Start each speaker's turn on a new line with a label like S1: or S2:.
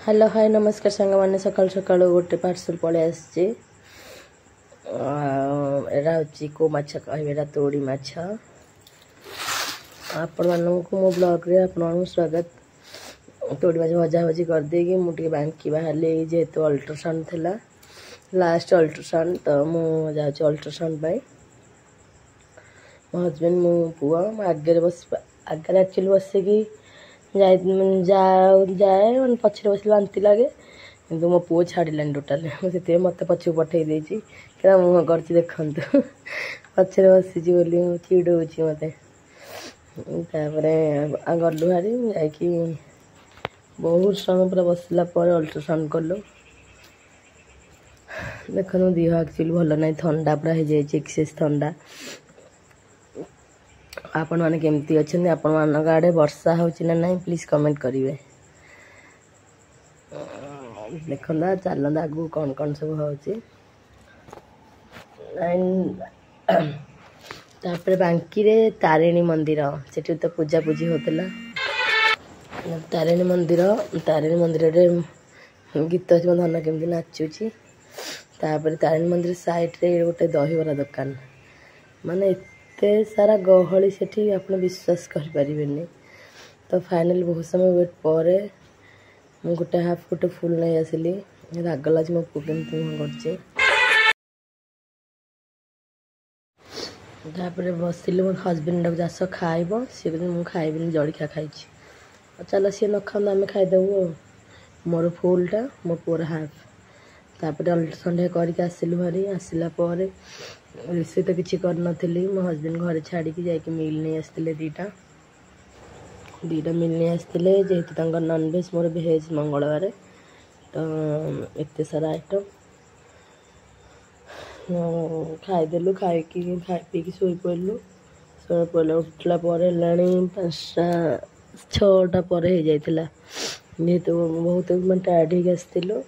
S1: Hello hi नमस्कार सांग मैंने सकाल सकाल गोटे पार्सल पलि आसचे एरा हूँ को माछ कह तोड़ी माछ आपण मानक मो ब्लॉग रे आपण स्वागत। तोड़ी माछ भजा भजी करदे मुझे बांकी बाहर जेहेतु अल्ट्रासाउंड थिला लास्ट अल्ट्रासाउंड तो मुझे अल्ट्रासाउंड मो हजबैंड मो पुआ आगे बस आगे एक्चुअली बसिकी जाए जाए पछे बस बांति लगे कि मो पुओ छाड़लानी टोटाल से मत पछक पठे देती क्या मुह कर देखु पछे बसी चिड़ौची मत गलु भारी जा बहुत समय पूरा बसला अल्ट्रासाउंड कलु देखो देह एक्चुअली भल ना थंडा पूरा हो जाए एक्सेस थंडा। आपण मैंने केमती अच्छे आपण मान आड़े वर्षा होची ना नहीं प्लीज कमेंट करेंगे। देखा चलता आगू कौन कौन सब होची तापर बांकी रे तारिणी मंदिर से तो पूजा पूजी होता तारिणी मंदिर रे गीत अच्छे धन केमती नाचुची तापर तारिणी मंदिर साइड रे गोटे दहीबरा दुकान माने एते सारा गहली सेठी आपने विश्वास करें। तो फाइनल बहुत समय वेट पर मुझे गोटे हाफ गोटे फुल नहीं आसली राग लगे मो पुके कर बसिली मो हजबैंड डाक आस खाइब सी मुझे खाइबी जड़िया खाई चल सी न खाऊ आम खाईदेबू मोर फुलटा मो पुअर हाफ तापर अल्ट्रासाउंड करके आसिलु भारी आसला रोषे तो किसी करनी मो हजबैंड घर छाड़ी जाकि मिल नहीं आसते दीटा मिल नहीं आसते जेहेतु नॉनवेज मोर भेज मंगलवार तो एत सारा आइटम खाईदेलु खाई पी शोई पड़लु उठला है 5टा 6टा पर हो जाता जेहेतु बहुत मैं टायर्ड हो आसलु